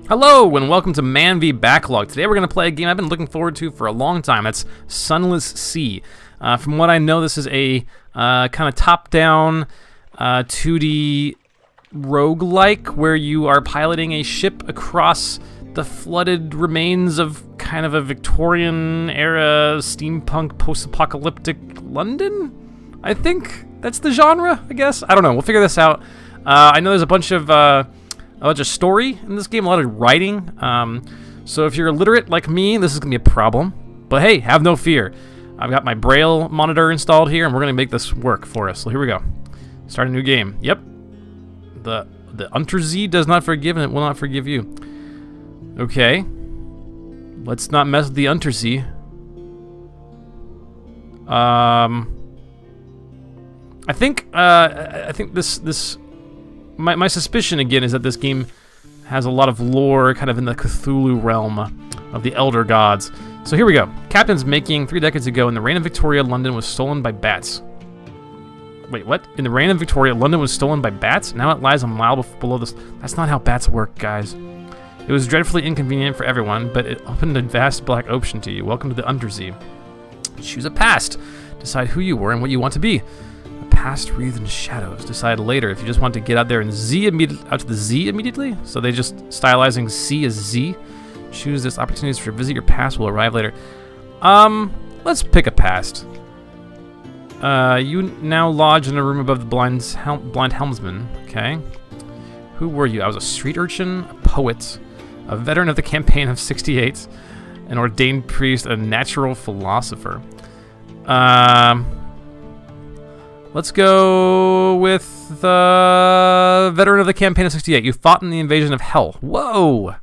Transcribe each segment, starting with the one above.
Hello and welcome to Man v Backlog. Today we're going to play a game I've been looking forward to for a long time. That's Sunless Sea. From what I know, this is a kind of top-down 2D roguelike where you are piloting a ship across the flooded remains of kind of a Victorian-era steampunk post-apocalyptic London? I think that's the genre, I guess. I don't know. We'll figure this out. I know there's a bunch of story in this game, a lot of writing. So if you're illiterate like me, this is going to be a problem. But hey, have no fear. I've got my Braille monitor installed here, and we're going to make this work for us. So here we go. Start a new game. Yep. The Untersee does not forgive, and it will not forgive you. Okay. Let's not mess with the Untersee. I think this. My suspicion, again, is that this game has a lot of lore kind of in the Cthulhu realm of the Elder Gods. So here we go. Captain's making 3 decades ago, in the reign of Victoria, London was stolen by bats. Wait, what? In the reign of Victoria, London was stolen by bats? Now it lies a mile below this. That's not how bats work, guys. It was dreadfully inconvenient for everyone, but it opened a vast black ocean to you. Welcome to the Untersee. Choose a past. Decide who you were and what you want to be. Past wreathed in shadows. Decide later if you just want to get out there and out to the Z immediately. So they just stylizing C as Z. Choose this. Opportunities for visit your past will arrive later. Let's pick a past. You now lodge in a room above the blind helmsman. Okay. Who were you? I was a street urchin, a poet, a veteran of the campaign of '68, an ordained priest, a natural philosopher. Let's go with the veteran of the campaign of '68. You fought in the invasion of Hell. Whoa!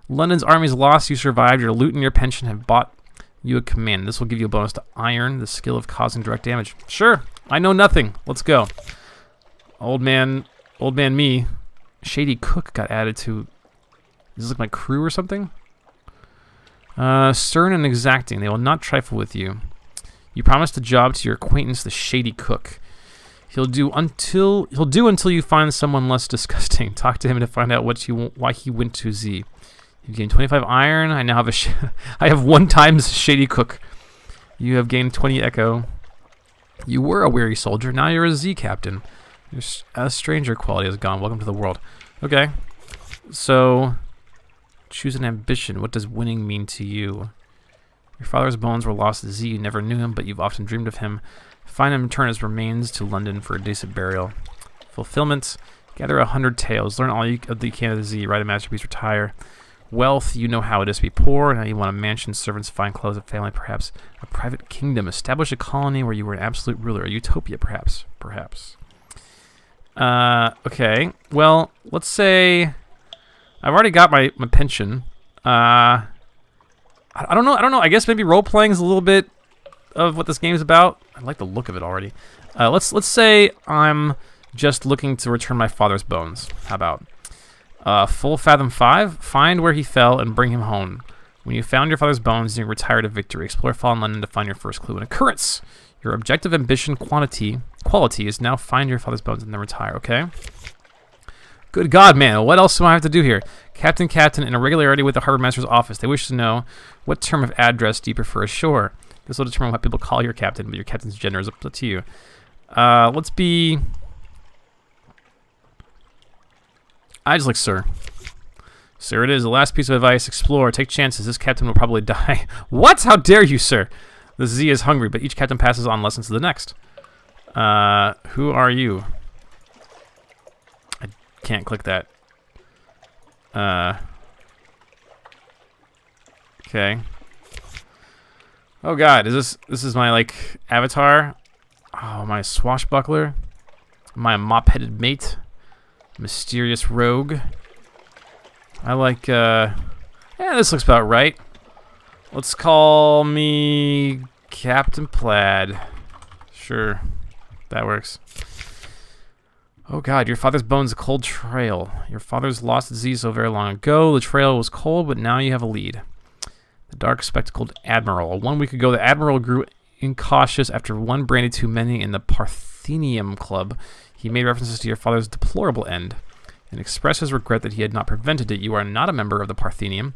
London's armies lost. You survived. Your loot and your pension have bought you a command. This will give you a bonus to Iron, the skill of causing direct damage. Sure. I know nothing. Let's go. Old man me. Shady Cook got added to. Is this like my crew or something? Stern and exacting. They will not trifle with you. You promised a job to your acquaintance, the Shady Cook. He'll do until you find someone less disgusting. Talk to him to find out why he went to Z. You've gained 25 iron. I now have I have 1 times Shady Cook. You have gained 20 echo. You were a weary soldier. Now you're a Z captain. Your stranger quality is gone. Welcome to the world. Okay. So choose an ambition. What does winning mean to you? Your father's bones were lost at Z. You never knew him, but you've often dreamed of him. Find him and return his remains to London for a decent burial. Fulfillment. Gather 100 tales. Learn all you can of the Z. Write a masterpiece. Retire. Wealth. You know how it is to be poor. Now you want a mansion, servants, fine clothes, a family, perhaps a private kingdom. Establish a colony where you were an absolute ruler. A utopia, perhaps. Perhaps. Okay. Well, let's say I've already got my pension. I don't know. I guess maybe role-playing is a little bit of what this game is about. I like the look of it already. Let's say I'm just looking to return my father's bones. How about full fathom 5? Find where he fell and bring him home. When you found your father's bones, you retire to victory. Explore fallen London to find your first clue. An occurrence. Your objective ambition quality is now find your father's bones and then retire. Okay. Good God, man. What else do I have to do here? Captain, in irregularity with the Harbor Master's office. They wish to know what term of address do you prefer ashore. This will determine what people call your captain, but your captain's gender is up to you. Let's be... I just like sir. Sir it is. The last piece of advice. Explore. Take chances. This captain will probably die. What? How dare you, sir? The Z is hungry, but each captain passes on lessons to the next. Who are you? I can't click that. Okay. Oh God, this is my like avatar? Oh, my swashbuckler, my mop-headed mate, mysterious rogue. I like yeah, this looks about right. Let's call me Captain Plaid. Sure, that works. Oh God, your father's bones, a cold trail. Your father's lost at Z so very long ago. The trail was cold, but now you have a lead. The dark spectacled admiral. 1 week ago, the admiral grew incautious after one brandy too many in the Parthenium Club. He made references to your father's deplorable end. and expresses regret that he had not prevented it. You are not a member of the Parthenium,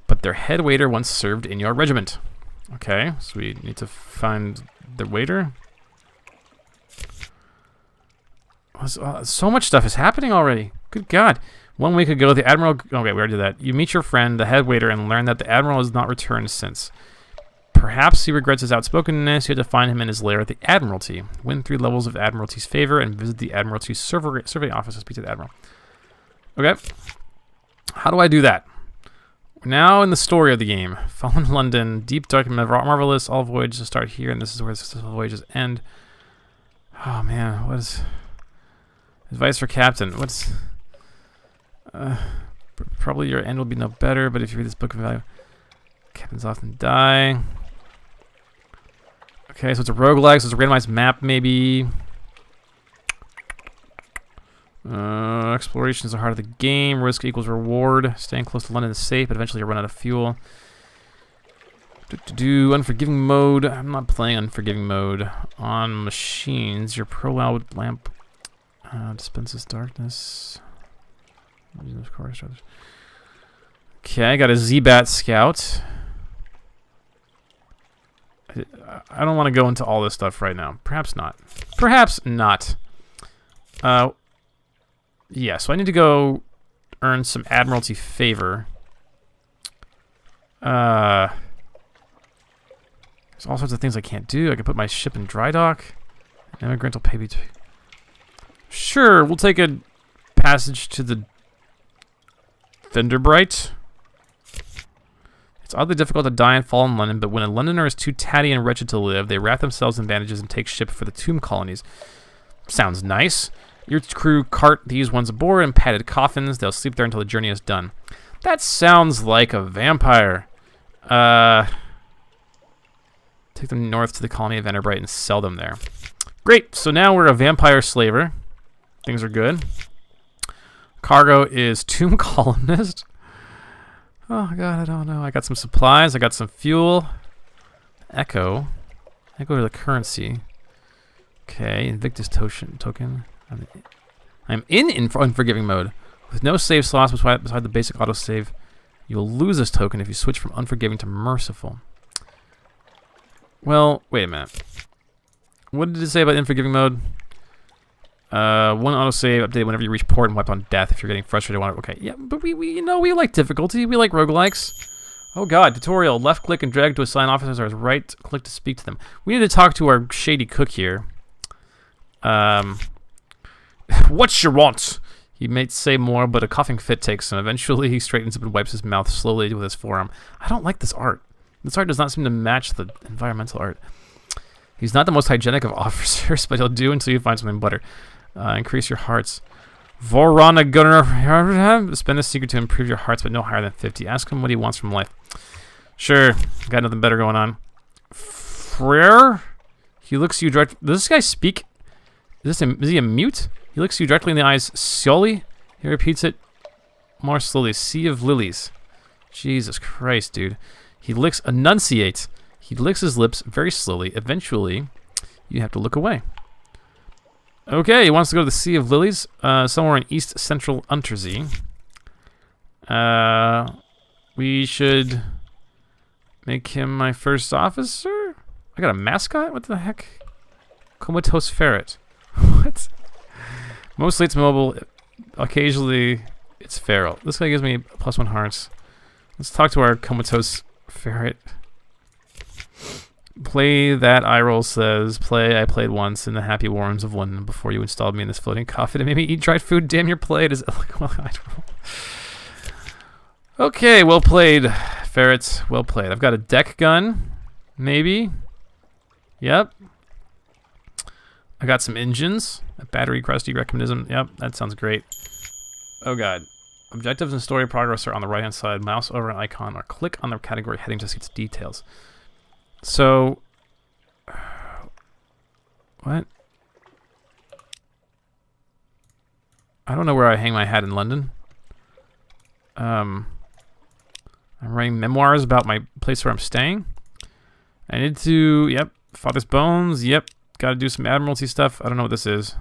but their head waiter once served in your regiment. Okay, so we need to find the waiter. So much stuff is happening already. Good God. 1 week ago, the Admiral... Okay, we already did that. You meet your friend, the head waiter, and learn that the Admiral has not returned since. Perhaps he regrets his outspokenness. You had to find him in his lair at the Admiralty. Win 3 levels of Admiralty's favor and visit the Admiralty survey office to speak to the Admiral. Okay. How do I do that? We're now in the story of the game. Fallen London, deep, dark, and marvelous. All voyages start here, and this is where the successful voyages end. Oh, man. What is... Advice for Captain. What's... probably your end will be no better, but if you read this book of value... Captains often die. Okay, so it's a roguelike, so it's a randomized map, maybe. Exploration is the heart of the game. Risk equals reward. Staying close to London is safe, but eventually you'll run out of fuel. Unforgiving mode. I'm not playing unforgiving mode. On machines, your prologue lamp dispenses darkness. Of course. Okay, I got a Z-Bat Scout. I don't want to go into all this stuff right now. Perhaps not. Perhaps not. Yeah, so I need to go earn some Admiralty favor. There's all sorts of things I can't do. I can put my ship in dry dock. An immigrant will pay me to... Sure, we'll take a passage to the Thunderbright. It's oddly difficult to die and fall in London, but when a Londoner is too tatty and wretched to live, they wrap themselves in bandages and take ship for the tomb colonies. Sounds nice. Your crew cart these ones aboard in padded coffins. They'll sleep there until the journey is done. That sounds like a vampire. Take them north to the colony of Enterbright and sell them there. Great, so now we're a vampire slaver. Things are good. Cargo is tomb columnist. Oh, God, I don't know. I got some supplies. I got some fuel. Echo to the currency. Okay, Invictus token. I'm in unforgiving mode. With no save slots beside the basic autosave, you will lose this token if you switch from unforgiving to merciful. Well, wait a minute. What did it say about unforgiving mode? One autosave update whenever you reach port and wipe on death if you're getting frustrated. Okay, yeah, but we we like difficulty. We like roguelikes. Oh God, tutorial. Left click and drag to assign officers, or right click to speak to them. We need to talk to our shady cook here. What's your want? He may say more, but a coughing fit takes him. Eventually, he straightens up and wipes his mouth slowly with his forearm. I don't like this art. This art does not seem to match the environmental art. He's not the most hygienic of officers, but he'll do until you find something better. Increase your hearts. Vorana Gunner. Spend a secret to improve your hearts, but no higher than 50. Ask him what he wants from life. Sure. Got nothing better going on. Frere? He looks you direct. Does this guy speak? Is he a mute? He looks you directly in the eyes. Scioli? He repeats it more slowly. Sea of lilies. Jesus Christ, dude. He enunciates. He licks his lips very slowly. Eventually, you have to look away. Okay, he wants to go to the Sea of Lilies, somewhere in East Central Untersea. We should make him my first officer? I got a mascot? What the heck? Comatose ferret. What? Mostly it's mobile. Occasionally it's feral. This guy gives me +1 hearts. Let's talk to our comatose ferret. Play that eye roll says, play I played once in the happy warrens of London before you installed me in this floating coffin and made me eat dried food. Damn your play. It is well, eye roll. Okay, well played, ferrets. Well played. I've got a deck gun, maybe. Yep. I got some engines, a battery crusty mechanism. Yep, that sounds great. Oh God. Objectives and story progress are on the right hand side. Mouse over an icon or click on the category heading to see its details. So, what? I don't know where I hang my hat in London. I'm writing memoirs about my place where I'm staying. I need to, yep, Father's Bones, yep. Got to do some Admiralty stuff. I don't know what this is.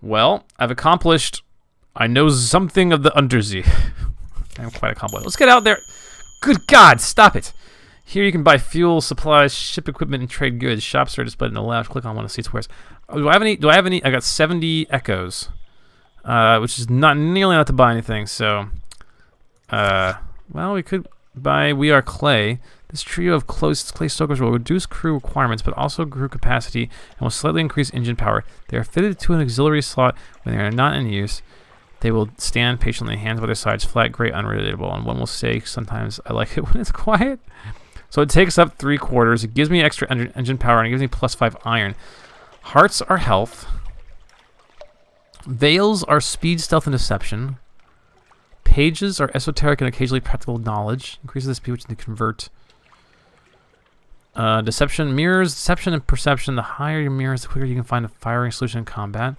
Well, I've accomplished... I know something of the undersea. I am quite accomplished. Let's get out there. Good God, stop it. Here you can buy fuel, supplies, ship equipment, and trade goods. Shops are displayed in the left. Click on one to see its wares. Oh, do I have any? I got 70 echoes, which is not nearly enough to buy anything. So, well, we could buy We Are Clay. This trio of clay stokers will reduce crew requirements, but also crew capacity, and will slightly increase engine power. They are fitted to an auxiliary slot when they are not in use. They will stand patiently, hands by their sides, flat, gray, unrelatable. And one will say, sometimes I like it when it's quiet. So it takes up 3/4. It gives me extra engine power, and it gives me +5 iron. Hearts are health. Veils are speed, stealth, and deception. Pages are esoteric and occasionally practical knowledge. Increases the speed which they convert. Deception, mirrors, deception, and perception. The higher your mirrors, the quicker you can find a firing solution in combat.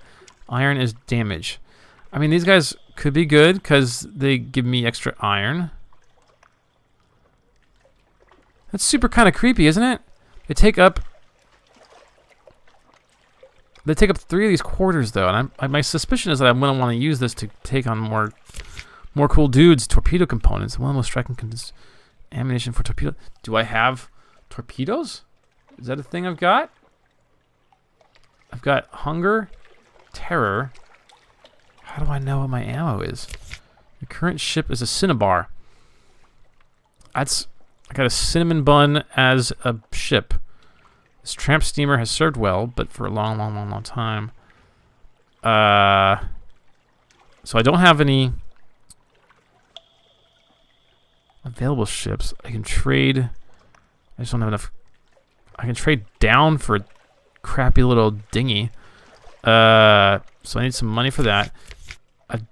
Iron is damage. I mean, these guys could be good because they give me extra iron. That's super kind of creepy, isn't it? They take up 3 of these quarters, though, and my suspicion is that I'm gonna want to use this to take on more cool dudes. Torpedo components. One of the most striking ammunition for torpedo. Do I have torpedoes? Is that a thing I've got? I've got hunger, terror. How do I know what my ammo is? The current ship is a cinnabar. I got a cinnamon bun as a ship. This tramp steamer has served well, but for a long, long, long, long time. So I don't have any available ships. I can trade. I just don't have enough. I can trade down for a crappy little dinghy. So I need some money for that. I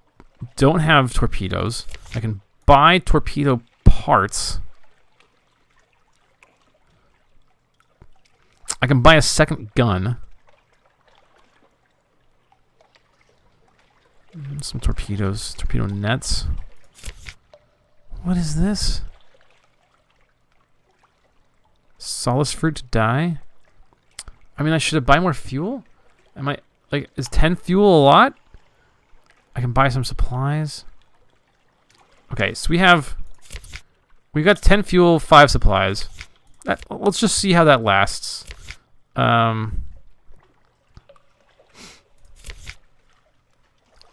don't have torpedoes. I can buy torpedo parts. I can buy a second gun. Some torpedoes. Torpedo nets. What is this? Solace fruit to die? I mean, I should have buy more fuel? Am I... Like, is 10 fuel a lot? I can buy some supplies. Okay, so we got 10 fuel, 5 supplies. Let's just see how that lasts.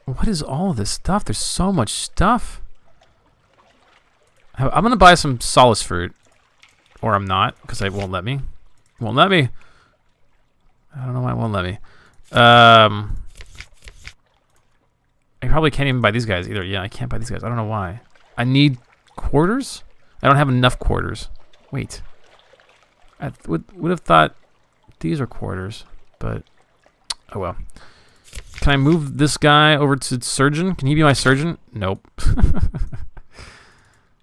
What is all of this stuff? There's so much stuff. I'm gonna buy some solace fruit. Or I'm not, because it won't let me. It won't let me. I don't know why it won't let me. I probably can't even buy these guys either. Yeah, I can't buy these guys. I don't know why. I need quarters? I don't have enough quarters. Wait. I would have thought these are quarters, but oh well. Can I move this guy over to surgeon? Can he be my surgeon? Nope.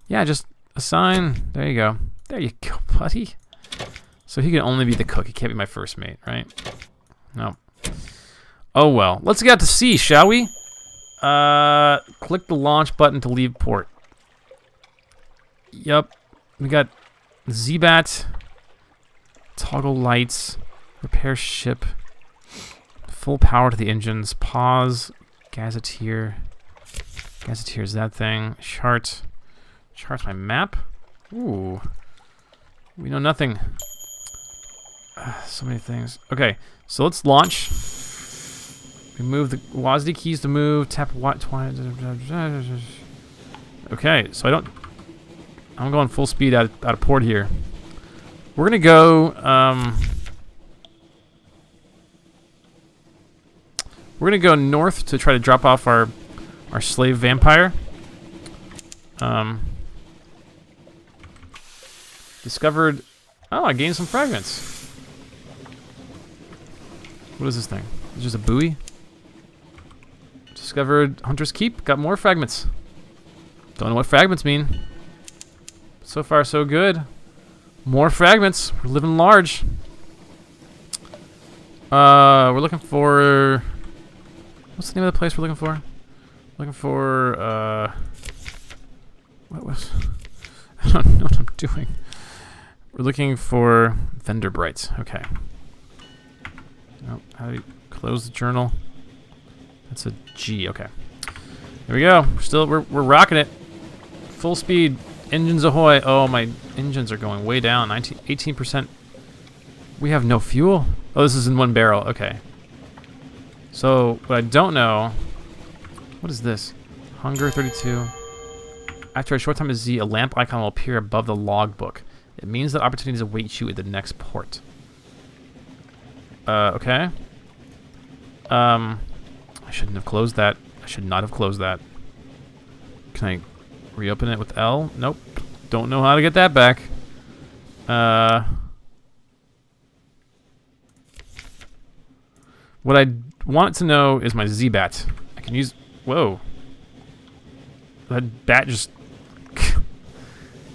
Yeah, just assign. There you go. There you go, buddy. So he can only be the cook. He can't be my first mate, right? No. Oh well. Let's get out to sea, shall we? Click the launch button to leave port. Yup. We got Z-Bat. Toggle lights. Repair ship. Full power to the engines. Pause. Gazetteer. Gazetteer's that thing. Chart. Chart's my map. Ooh. We know nothing. So many things. Okay, so let's launch. We move the WASD keys to move. Tap what? Okay, so I'm going full speed out of port here. We're gonna go. We're gonna go north to try to drop off our slave vampire. Discovered. Oh, I gained some fragments. What is this thing? It's just a buoy. Discovered Hunter's Keep. Got more fragments. Don't know what fragments mean. So far, so good. More fragments. We're living large. We're looking for... What's the name of the place we're looking for? Looking for... What was... I don't know what I'm doing. We're looking for vendor brights. Okay. Oh, how do you close the journal? That's a G. Okay. Here we go. We're rocking it. Full speed. Engines ahoy. Oh, my engines are going way down. 18%. We have no fuel. Oh, this is in one barrel. Okay. So, what I don't know... What is this? Hunger 32. After a short time of Z, a lamp icon will appear above the logbook. It means that opportunities await you at the next port. Okay. I shouldn't have closed that. I should not have closed that. Can I reopen it with L? Nope. Don't know how to get that back. What I want to know is my Z-bat. I can use... Whoa. That bat just...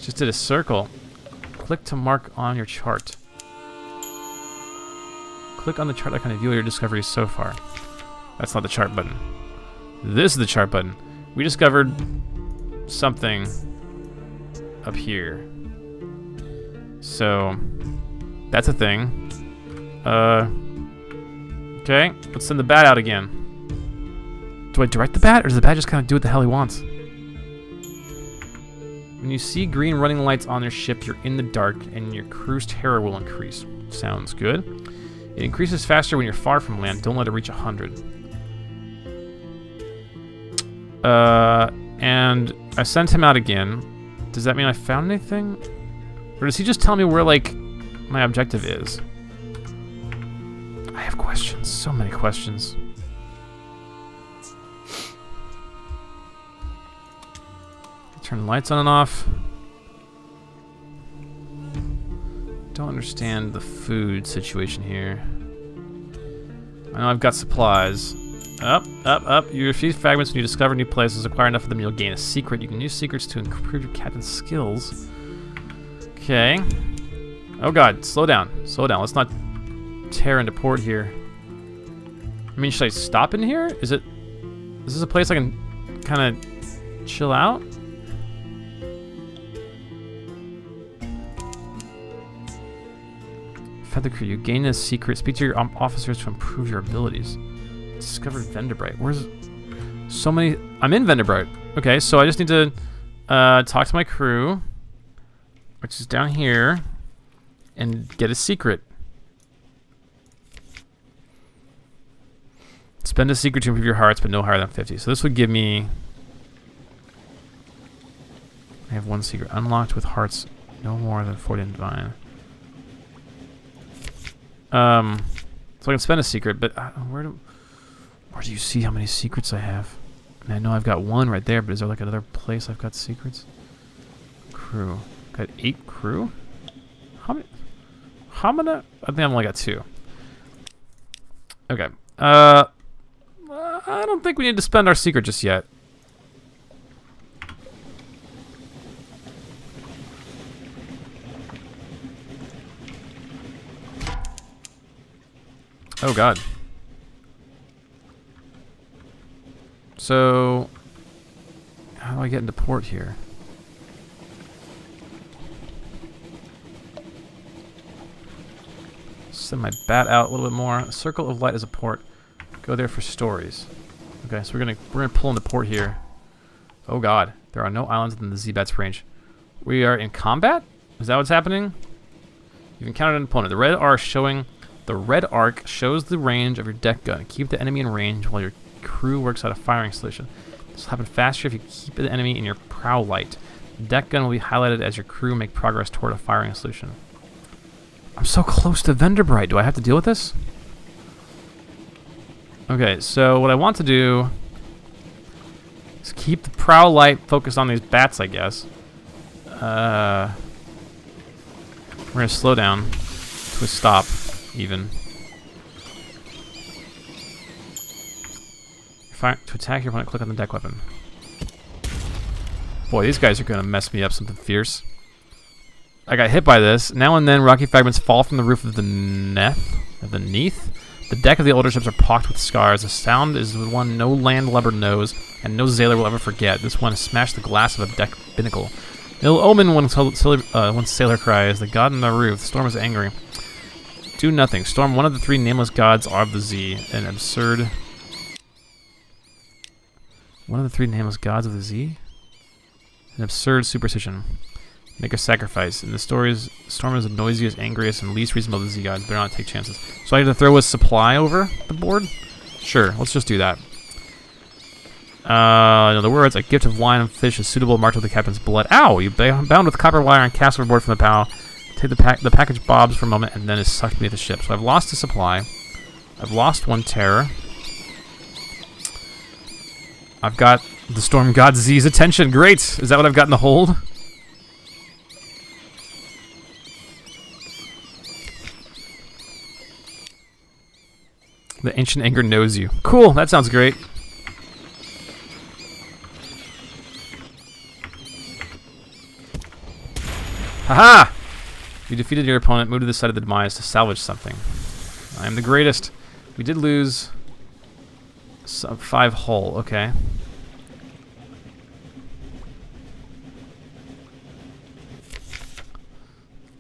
just did a circle. Click to mark on your chart. Click on the chart icon to view your discoveries so far. That's not the chart button. This is the chart button. We discovered something up here. So, that's a thing. Okay, let's send the bat out again. Do I direct the bat, or does the bat just kind of do what the hell he wants? When you see green running lights on your ship, you're in the dark, and your crew's terror will increase. Sounds good. It increases faster when you're far from land. Don't let it reach 100. And I sent him out again. Does that mean I found anything? Or does he just tell me where, like, my objective is? I have questions. So many questions. Turn the lights on and off. Don't understand the food situation here. I know I've got supplies. Up, up, up. You refuse fragments when you discover new places. Acquire enough of them, you'll gain a secret. You can use secrets to improve your captain's skills. Okay. Oh god, slow down. Slow down. Let's not tear into port here. I mean, should I stop in here? Is this a place I can kind of chill out? Feather crew, you gain a secret. Speak to your officers to improve your abilities. Discover Venderbright. Where's so many? I'm in Venderbright. Okay, so I just need to talk to my crew, which is down here, and get a secret. Spend a secret to improve your hearts, but no higher than 50. So this would give me... I have one secret. Unlocked with hearts no more than 40 in divine. So I can spend a secret, but where do you see how many secrets I have? I mean, I know I've got one right there, but is there like another place I've got secrets? Crew. Got 8 crew? How many? I think I've only got 2. Okay. I don't think we need to spend our secret just yet. Oh god. So, how do I get into port here? Send my bat out a little bit more. A circle of light is a port. Go there for stories. Okay, so we're gonna pull into port here. Oh god, there are no islands within the Z-Bat's range. We are in combat? Is that what's happening? You've encountered an opponent. The red arc shows the range of your deck gun. Keep the enemy in range while your crew works out a firing solution. This will happen faster if you keep the enemy in your prow light. The deck gun will be highlighted as your crew make progress toward a firing solution. I'm so close to Venderbright. Do I have to deal with this? Okay, so what I want to do is keep the prow light focused on these bats, I guess. We're going to slow down to a stop, even. To attack your opponent, click on the deck weapon. Boy, these guys are going to mess me up something fierce. I got hit by this. Now and then, rocky fragments fall from the roof of the Neath. The deck of the older ships are pocked with scars. The sound is the one no landlubber knows, and no sailor will ever forget. This one smashed the glass of a deck binnacle. Ill omen, one sailor cries. The god in the roof. The storm is angry. Do nothing. Storm one of the 3 nameless gods of the Z. An absurd... One of the 3 nameless gods of the Z? An absurd superstition. Make a sacrifice. In the stories, Storm is the noisiest, angriest, and least reasonable of the Z gods. Better not take chances. So I have to throw a supply over the board? Sure, let's just do that. No, the words, a gift of wine and fish is suitable, marked with the captain's blood. Ow! You bound with copper wire and cast overboard from the bow. Take the package bobs for a moment and then is sucked beneath the ship. So I've lost a supply. I've lost 1 terror. I've got the Storm God Z's attention. Great! Is that what I've got in the hold? The Ancient Anger knows you. Cool, that sounds great. Haha! You defeated your opponent, moved to the side of the demise to salvage something. I am the greatest. We did lose 5 hull, okay.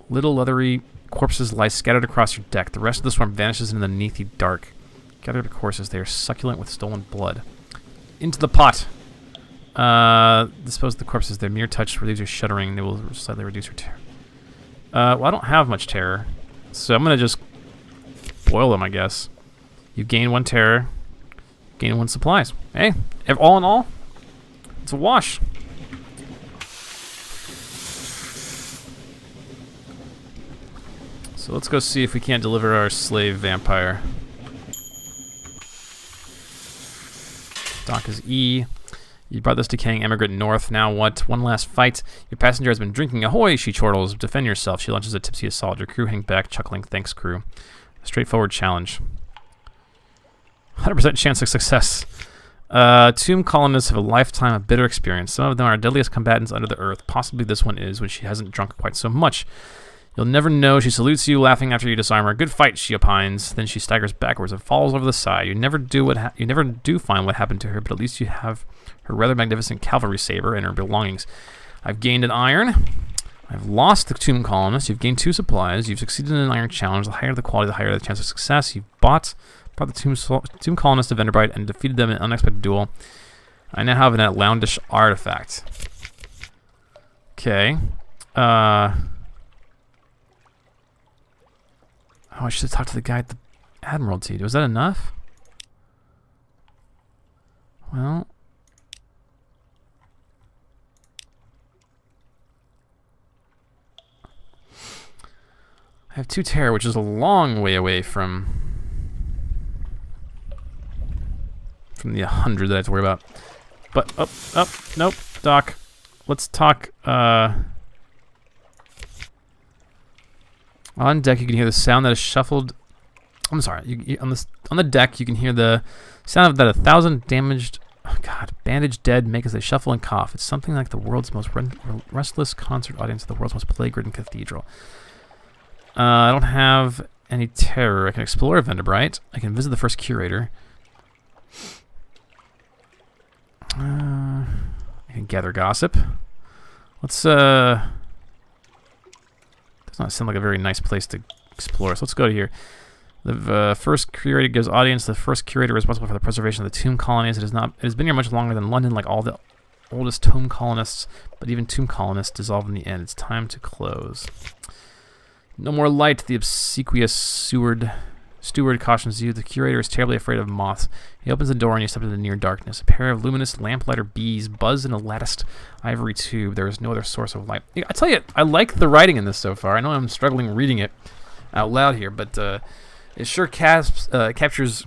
Little leathery corpses lie scattered across your deck. The rest of the swarm vanishes into the neath dark. Gathered to courses, they are succulent with stolen blood. Into the pot! Dispose of the corpses. Their mere touch relieves your shuddering. They will slightly reduce your terror. Well, I don't have much terror, so I'm gonna just boil them, I guess. You gain 1 terror, gain 1 supplies. Hey, all in all, it's a wash. So let's go see if we can't deliver our slave vampire. Dock is E. You brought this decaying emigrant north. Now what? One last fight. Your passenger has been drinking. Ahoy, she chortles. Defend yourself. She launches a tipsy assault. Your crew hang back, chuckling. Thanks, crew. A straightforward challenge. 100% chance of success. Tomb colonists have a lifetime of bitter experience. Some of them are deadliest combatants under the earth. Possibly this one is when she hasn't drunk quite so much. You'll never know. She salutes you, laughing after you disarm her. Good fight, she opines. Then she staggers backwards and falls over the side. You never do find what happened to her, but at least you have her rather magnificent cavalry saber and her belongings. I've gained an iron. I've lost the tomb colonists. You've gained 2 supplies. You've succeeded in an iron challenge. The higher the quality, the higher the chance of success. You've brought the tomb colonists to Venderbight and defeated them in an unexpected duel. I now have an outlandish artifact. Okay. Oh, I should have talked to the guy at the Admiralty. Was that enough? Well... I have 2 terror, which is a long way away from the 100 that I have to worry about. But, nope, Doc. Let's talk, on deck, you can hear the sound that is shuffled. I'm sorry. On the deck, you can hear the sound of that 1,000 damaged, bandaged dead make as they shuffle and cough. It's something like the world's most restless concert audience at the world's most plague-ridden cathedral. I don't have any terror. I can explore Venderbight. I can visit the first curator. I can gather gossip. Let's does not sound like a very nice place to explore, so let's go to here. The first curator gives audience. The first curator responsible for the preservation of the tomb colonies. It has been here much longer than London, like all the oldest tomb colonists, but even tomb colonists dissolve in the end. It's time to close. No more light, the obsequious steward cautions you. The curator is terribly afraid of moths. He opens the door and you step into the near darkness. A pair of luminous lamplighter bees buzz in a latticed ivory tube. There is no other source of light. I tell you, I like the writing in this so far. I know I'm struggling reading it out loud here, but it sure captures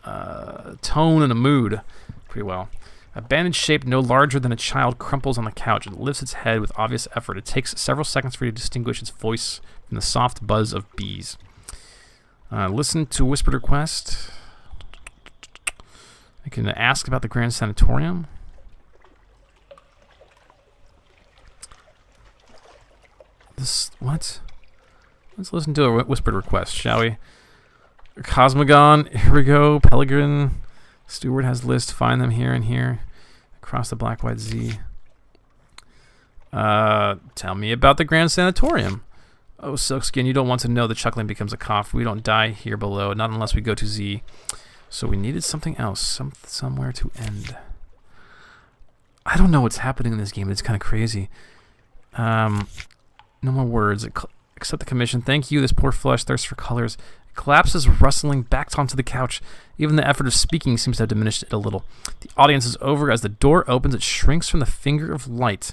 tone and a mood pretty well. A bandage shape no larger than a child crumples on the couch. It lifts its head with obvious effort. It takes several seconds for you to distinguish its voice from the soft buzz of bees. Listen to whispered request. I can ask about the Grand Sanatorium. What? Let's listen to a whispered request, shall we? Cosmogon, here we go. Pelegrin, Steward has list. Find them here and here. Across the Black White Z. Tell me about the Grand Sanatorium. Oh, Silkskin, you don't want to know the chuckling becomes a cough. We don't die here below, not unless we go to Z. So we needed something else, somewhere to end. I don't know what's happening in this game. It's kind of crazy. No more words. Accept the commission. Thank you. This poor flesh thirsts for colors. It collapses, rustling back onto the couch. Even the effort of speaking seems to have diminished it a little. The audience is over. As the door opens, it shrinks from the finger of light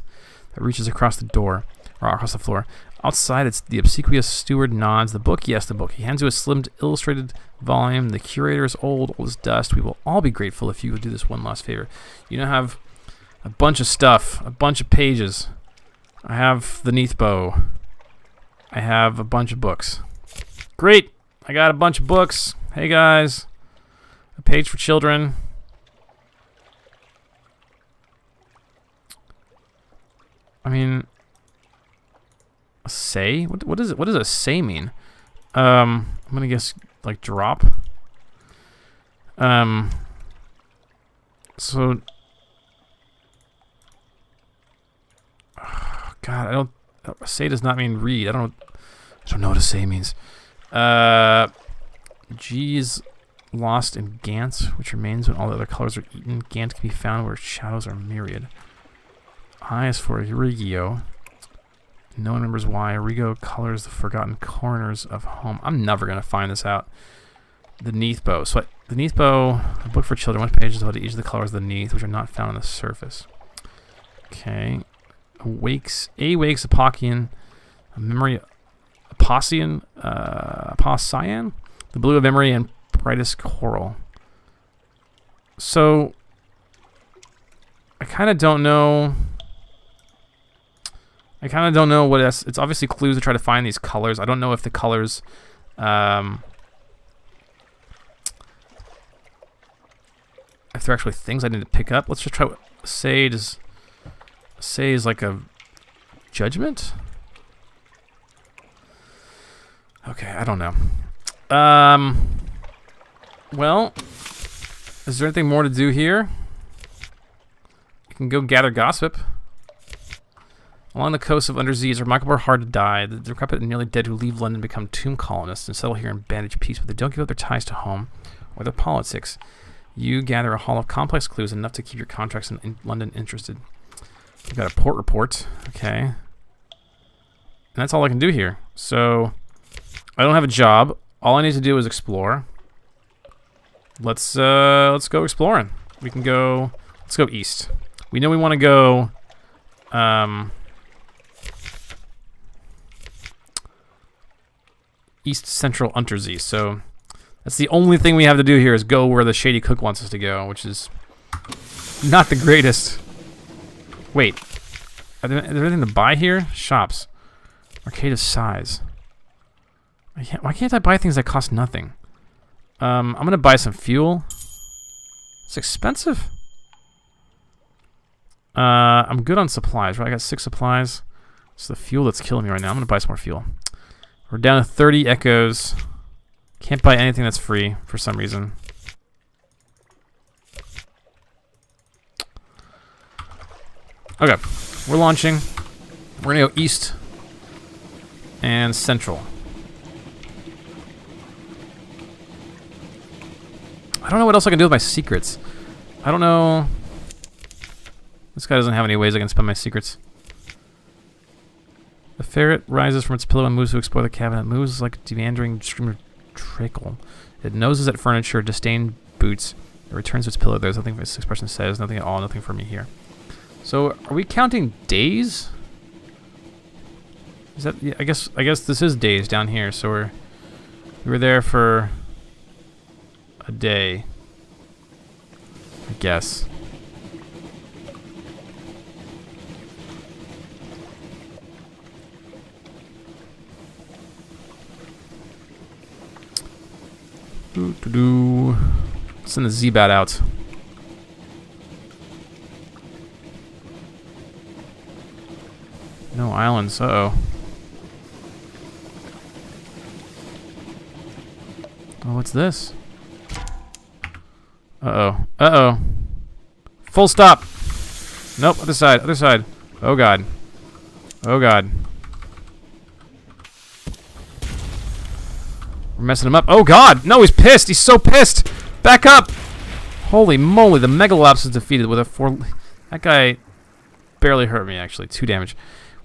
that reaches across the door, or across the floor. Outside, it's the obsequious steward nods. The book? Yes, the book. He hands you a slim illustrated volume. The curator is old as dust. We will all be grateful if you would do this one last favor. You now have a bunch of stuff, a bunch of pages. I have the Neathbow. I have a bunch of books. Great! I got a bunch of books. Hey guys. A page for children. I mean... A say? What is it? What does a say mean? I'm gonna guess like drop. So God, I don't. Say does not mean read. I don't know what a say means. G is lost in Gant, which remains when all the other colors are eaten. Gant can be found where shadows are myriad. I is for Irigio. No one remembers why. Rigo colors the forgotten corners of home. I'm never going to find this out. The Neathbow. So the Neathbow, a book for children. 1 page is devoted to each of the colors of the Neath, which are not found on the surface. Okay. Wakes Apocian, a memory Apocian, Apocian, the blue of memory, and brightest coral. So I kind of don't know. What it's obviously clues to try to find these colors. I don't know if the colors if they're actually things I need to pick up. Let's just try what say is like a judgment. Okay, I don't know. Well, is there anything more to do here? You can go gather gossip. Along the coast of Undersea, it's remarkable hard to die. The decrepit and nearly dead who leave London become tomb colonists and settle here in bandaged peace, but they don't give up their ties to home or their politics. You gather a haul of complex clues, enough to keep your contracts in London interested. We've got a port report. Okay. And that's all I can do here. So, I don't have a job. All I need to do is explore. Let's go exploring. We can go... Let's go east. We know we want to go... East Central Untersee, so that's the only thing we have to do here is go where the shady cook wants us to go, which is not the greatest. Wait, is there anything to buy here? Shops. Arcade of size. Why can't I buy things that cost nothing? I'm gonna buy some fuel. It's expensive. I'm good on supplies, right? I got 6 supplies. It's the fuel that's killing me right now. I'm gonna buy some more fuel. We're down to 30 echoes. Can't buy anything that's free for some reason. Okay, we're launching. We're gonna go east and central. I don't know what else I can do with my secrets. I don't know. This guy doesn't have any ways I can spend my secrets. The ferret rises from its pillow and moves to explore the cabin. It moves like a meandering stream of trickle. It noses at furniture, disdain boots. It returns to its pillow. There's nothing this expression says. Nothing at all. Nothing for me here. So, are we counting days? Is that? Yeah, I guess this is days down here. So we were there for a day. I guess. Send the Z-Bat out. No islands, uh-oh. Oh, what's this? Uh-oh. Uh-oh. Full stop! Nope, other side, other side. Oh god. Oh god. We're messing him up. Oh, God! No, he's pissed! He's so pissed! Back up! Holy moly, the Megalops is defeated with a 4... That guy barely hurt me, actually. 2 damage.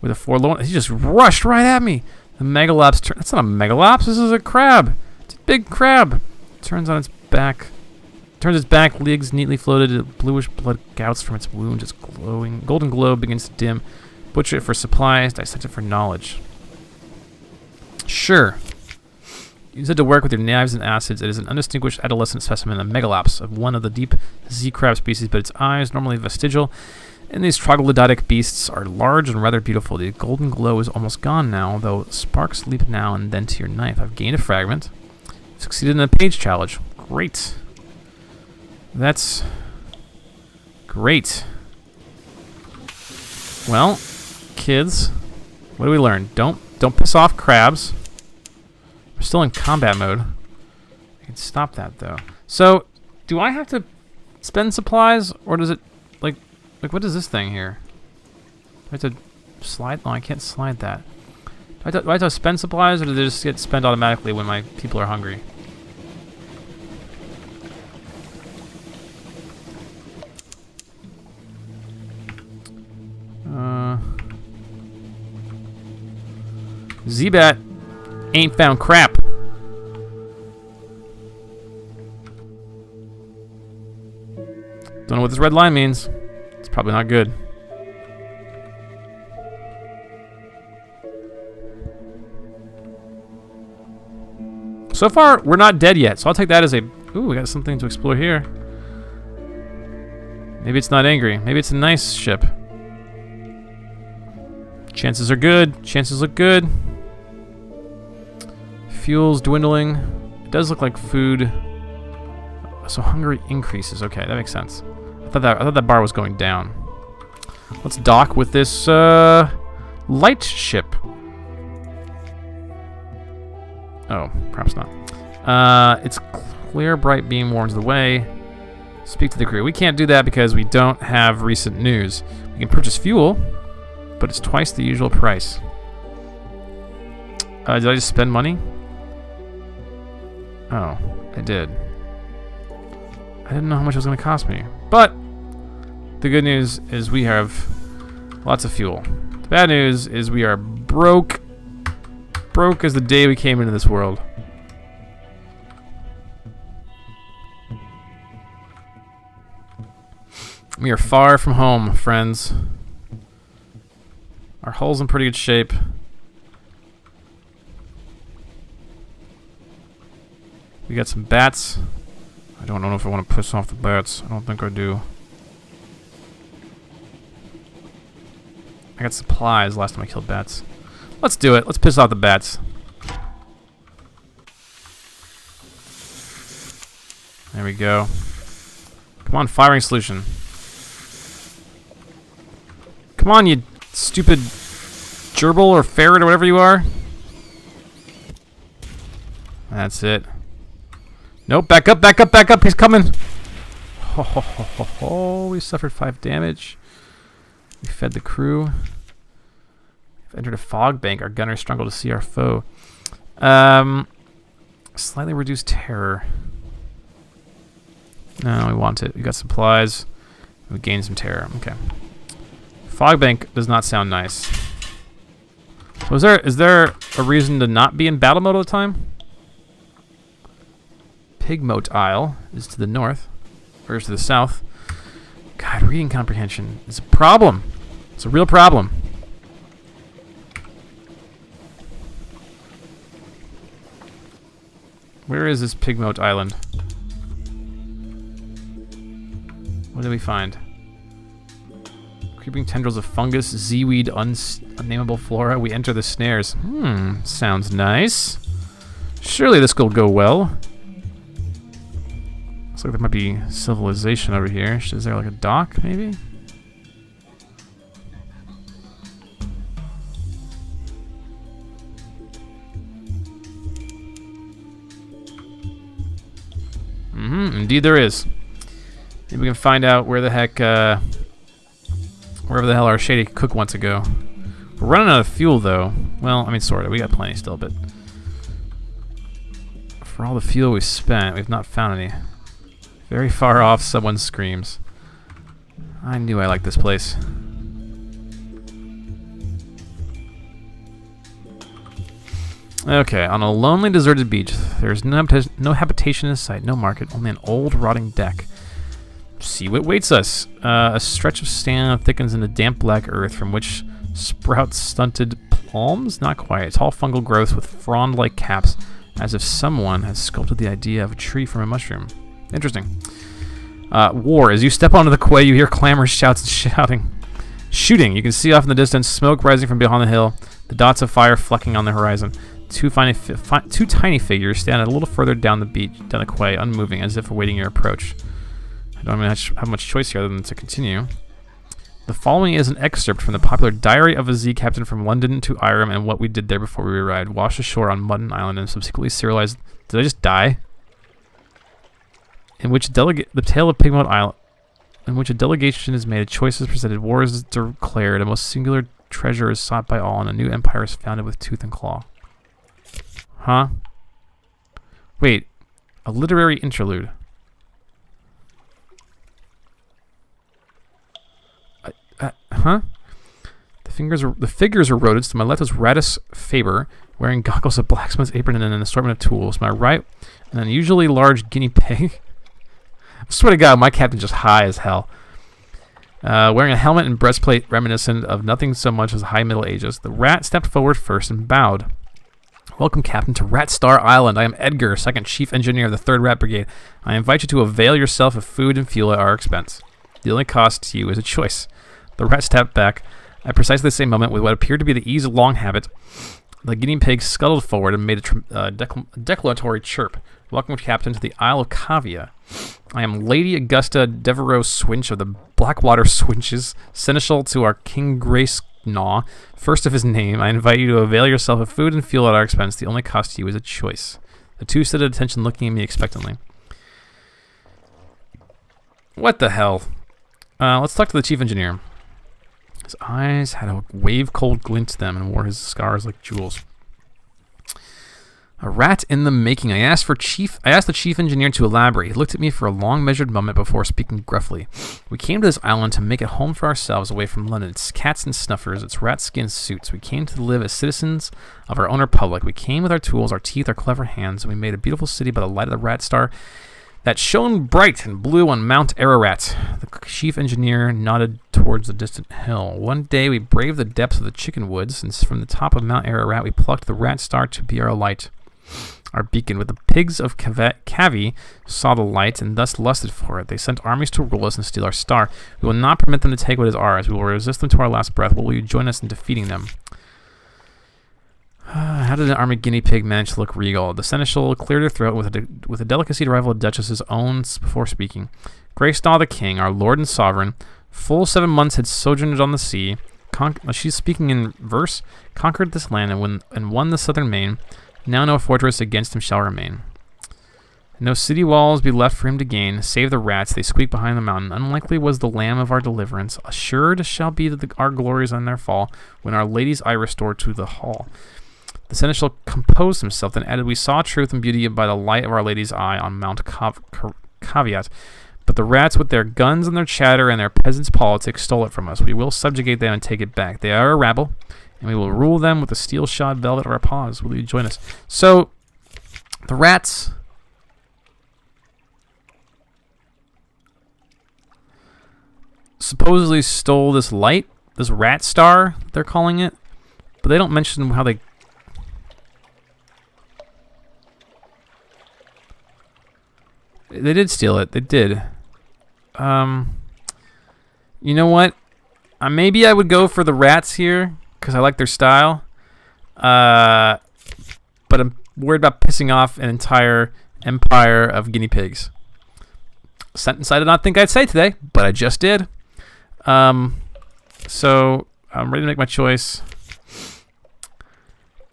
With a forlorn... He just rushed right at me! The Megalops... That's not a Megalops, this is a crab! It's a big crab! Turns on its back... Turns its back, legs neatly floated, bluish blood gouts from its wound, its glowing... Golden glow begins to dim. Butcher it for supplies, dissect it for knowledge. Sure. Use it to work with your knives and acids. It is an undistinguished adolescent specimen, a Megalops, of one of the deep Z crab species, but its eyes, normally vestigial, and these troglodytic beasts are large and rather beautiful. The golden glow is almost gone now, though sparks leap now and then to your knife. I've gained a fragment. Succeeded in a page challenge. Great. That's great. Well, kids, what do we learn? Don't piss off crabs. We're still in combat mode. I can stop that though. So, do I have to spend supplies, or does it like what is this thing here? Do I have to slide? No, I can't slide that. Do I have to spend supplies, or do they just get spent automatically when my people are hungry? Z-Bat ain't found crap. Don't know what this red line means. It's probably not good. So far, we're not dead yet, so I'll take that as a... Ooh, we got something to explore here. Maybe it's not angry. Maybe it's a nice ship. Chances are good. Chances look good. Fuel's dwindling. It does look like food. So hunger increases. Okay, that makes sense. I thought that bar was going down. Let's dock with this light ship. Oh, perhaps not. Its clear, bright beam warns the way. Speak to the crew. We can't do that because we don't have recent news. We can purchase fuel, but it's twice the usual price. Did I just spend money? Oh, I did. I didn't know how much it was going to cost me. But the good news is we have lots of fuel. The bad news is we are broke. Broke as the day we came into this world. We are far from home, friends. Our hull's in pretty good shape. We got some bats. I don't know if I want to piss off the bats. I don't think I do. I got supplies last time I killed bats. Let's do it. Let's piss off the bats. There we go. Come on, firing solution. Come on, you stupid gerbil or ferret or whatever you are. That's it. Nope, back up, back up, back up. He's coming. Ho, ho, ho, ho, ho. We suffered 5 damage. We fed the crew. We've entered a fog bank. Our gunners struggle to see our foe. Slightly reduced terror. No, we want it. We got supplies. We gained some terror. Okay. Fog bank does not sound nice. So is there a reason to not be in battle mode all the time? Pigmote Isle is to the north, or is to the south. God, reading comprehension is a problem. It's a real problem. Where is this Pigmote Island? What did we find? Creeping tendrils of fungus, Z-weed, unnameable flora. We enter the snares. Sounds nice. Surely this will go well. Looks like there might be civilization over here. Is there like a dock, maybe? Indeed there is. Maybe we can find out where the heck, wherever the hell our shady cook wants to go. We're running out of fuel, though. Well, I mean, sort of. We got plenty still, but... For all the fuel we spent, we've not found any. Very far off, someone screams. I knew I liked this place. Okay, on a lonely, deserted beach, there's no habitation in sight, no market, only an old, rotting deck. See what waits us. A stretch of sand thickens into damp black earth from which sprout stunted palms? Not quite. Tall fungal growths with frond-like caps, as if someone has sculpted the idea of a tree from a mushroom. Interesting. War. As you step onto the quay, you hear clamors, shouts, and shooting. You can see off in the distance smoke rising from behind the hill, the dots of fire flecking on the horizon. Two tiny figures stand a little further down the quay, unmoving, as if awaiting your approach. I don't have much choice here other than to continue. The following is an excerpt from the popular Diary of a Z Captain from London to Irem and what we did there before we arrived. Washed ashore on Mutton Island and subsequently serialized. Did I just die? In which the tale of Pigmont Island, in which a delegation is made, a choice is presented, war is declared, a most singular treasure is sought by all, and a new empire is founded with tooth and claw. Huh? Wait, a literary interlude. Huh? The figures are rodents. To my left was Radis Faber, wearing goggles, a blacksmith's apron, and an assortment of tools. To my right, an unusually large guinea pig. I swear to God, my captain's just high as hell. Wearing a helmet and breastplate reminiscent of nothing so much as the high Middle Ages. The rat stepped forward first and bowed. Welcome, Captain, to Rat Star Island. I am Edgar, 2nd Chief Engineer of the 3rd Rat Brigade. I invite you to avail yourself of food and fuel at our expense. The only cost to you is a choice. The rat stepped back. At precisely the same moment, with what appeared to be the ease of long habit, the guinea pig scuttled forward and made a declaratory chirp. Welcome, Captain, to the Isle of Kavia. I am Lady Augusta Devereaux Swinch of the Blackwater Swinches, seneschal to our King Grace Gnaw, first of his name. I invite you to avail yourself of food and fuel at our expense. The only cost to you is a choice. The two stood at attention, looking at me expectantly. What the hell? Let's talk to the Chief Engineer. His eyes had a wave-cold glint to them and wore his scars like jewels. A rat in the making. I asked the chief engineer to elaborate. He looked at me for a long, measured moment before speaking gruffly. We came to this island to make it home for ourselves away from London. Its cats and snuffers, its rat skin suits. We came to live as citizens of our own republic. We came with our tools, our teeth, our clever hands, and we made a beautiful city by the light of the rat star that shone bright and blue on Mount Ararat. The chief engineer nodded towards the distant hill. One day we braved the depths of the chicken woods, and from the top of Mount Ararat we plucked the rat star to be our light, our beacon. With the pigs of Kavi saw the light and thus lusted for it. They sent armies to rule us and steal our star. We will not permit them to take what is ours. We will resist them to our last breath. Will you join us in defeating them? How did an army guinea pig manage to look regal? The seneschal cleared her throat with a delicacy to rival a duchess's own before speaking. Grace Daw the king, our lord and sovereign, full 7 months had sojourned on the sea. She's speaking in verse. Conquered this land and won the southern main. Now no fortress against him shall remain. No city walls be left for him to gain. Save the rats, they squeak behind the mountain. Unlikely was the lamb of our deliverance. Assured shall be our glories on their fall, when our lady's eye restored to the hall. The seneschal composed himself, then added, we saw truth and beauty by the light of our lady's eye on Mount Caveat. But the rats with their guns and their chatter and their peasants' politics stole it from us. We will subjugate them and take it back. They are a rabble, and we will rule them with the steel-shod velvet of our paws. Will you join us? So, the rats supposedly stole this light, this rat star, they're calling it, but they don't mention how they... They did steal it. They did. You know what? Maybe I would go for the rats here because I like their style. But I'm worried about pissing off an entire empire of guinea pigs. A sentence I did not think I'd say today, but I just did. So I'm ready to make my choice.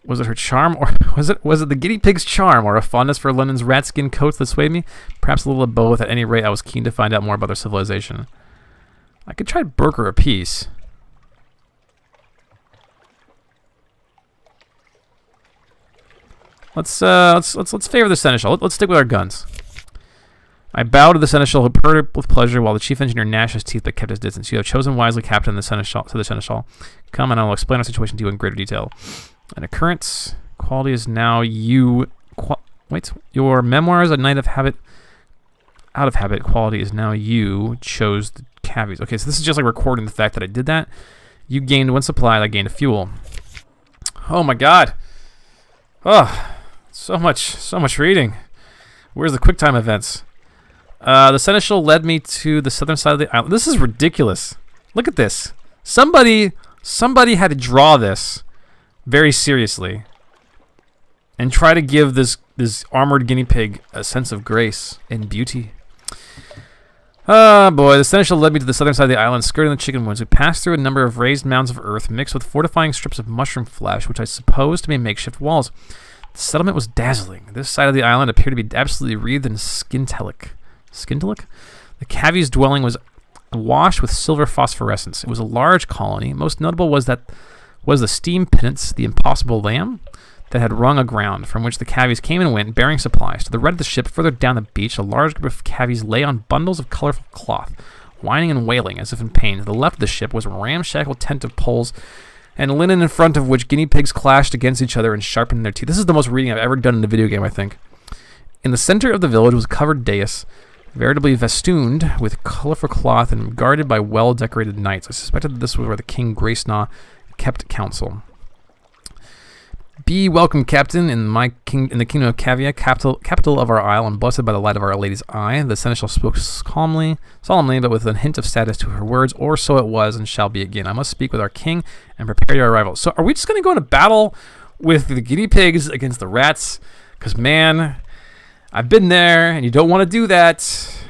Was it her charm, or was it the guinea pig's charm, or a fondness for London's rat skin coats that swayed me? Perhaps a little of both. At any rate, I was keen to find out more about their civilization. I could try Burger a piece. Let's favor the seneschal. Let's stick with our guns. I bow to the seneschal, who purred with pleasure, while the chief engineer gnashed his teeth but kept his distance. You have chosen wisely, Captain. The seneschal, said the seneschal. Come, and I will explain our situation to you in greater detail. An occurrence. Quality is now you. Wait. Your memoirs, a knight of habit. Out of habit. Quality is now you chose the cavies. Okay, so this is just like recording the fact that I did that. You gained one supply. I gained a fuel. Oh my God. Oh, so much reading. Where's the QuickTime events? The seneschal led me to the southern side of the island. This is ridiculous. Look at this. Somebody had to draw this very seriously and try to give this armored guinea pig a sense of grace and beauty. Oh boy, the seneschal led me to the southern side of the island, skirting the chicken woods. We passed through a number of raised mounds of earth mixed with fortifying strips of mushroom flesh, which I supposed to be makeshift walls. The settlement was dazzling. This side of the island appeared to be absolutely wreathed in skintelic. Skintelic? The cavies' dwelling was awash with silver phosphorescence. It was a large colony. Most notable was the steam pinnace, the impossible lamb, that had rung aground, from which the cavies came and went, bearing supplies. To the right of the ship, further down the beach, a large group of cavies lay on bundles of colorful cloth, whining and wailing as if in pain. To the left of the ship was a ramshackle tent of poles and linen, in front of which guinea pigs clashed against each other and sharpened their teeth. This is the most reading I've ever done in a video game, I think. In the center of the village was a covered dais, veritably festooned with colorful cloth and guarded by well-decorated knights. I suspected that this was where the King Gracenaw kept counsel. Be welcome, Captain, in the kingdom of Cavia, capital of our isle, and blessed by the light of Our Lady's eye. The seneschal spoke solemnly, but with a hint of sadness to her words. Or so it was, and shall be again. I must speak with our king and prepare your arrival. So, are we just going to go into battle with the guinea pigs against the rats? Because, man, I've been there, and you don't want to do that.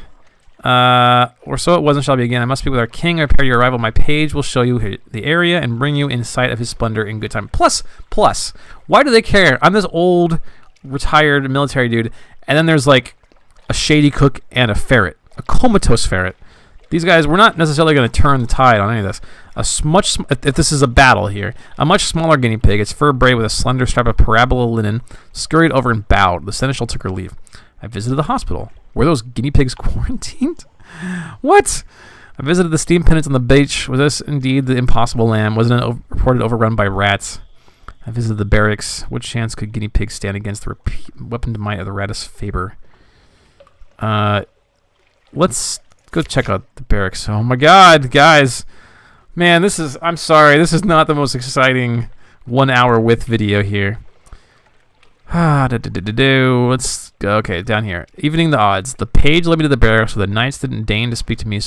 Or so it was and shall be again. I must speak with our king and prepare your arrival. My page will show you the area and bring you in sight of his splendor in good time. Plus, why do they care? I'm this old, retired military dude, and then there's like a shady cook and a ferret, a comatose ferret. These guys, we're not necessarily going to turn the tide on any of this. If this is a battle here, a much smaller guinea pig, its fur braid with a slender strap of parabola linen, scurried over and bowed. The seneschal took her leave. I visited the hospital. Were those guinea pigs quarantined? What? I visited the steam pinnace on the beach. Was this indeed the impossible lamb? Wasn't it reported overrun by rats? I visited the barracks. What chance could guinea pigs stand against the weaponed might of the Ratus Faber? Let's go check out the barracks. Oh my God, guys. Man, I'm sorry. This is not the most exciting 1 hour with video here. Let's go. Okay, down here. Evening the odds. The page led me to the barracks where the knights didn't deign to speak to me,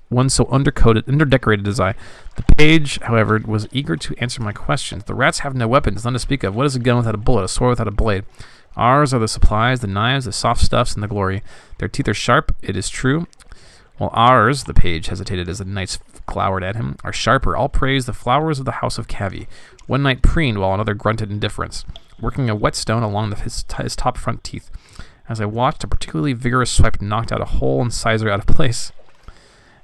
one so underdecorated as I. The page, however, was eager to answer my questions. The rats have no weapons, none to speak of. What is a gun without a bullet, a sword without a blade? Ours are the supplies, the knives, the soft stuffs, and the glory. Their teeth are sharp, it is true. While ours, the page hesitated as the knights glowered at him, are sharper. All praise the flowers of the house of Cavi. One knight preened while another grunted indifference, working a whetstone along his top front teeth. As I watched, a particularly vigorous swipe knocked out a hole incisor out of place.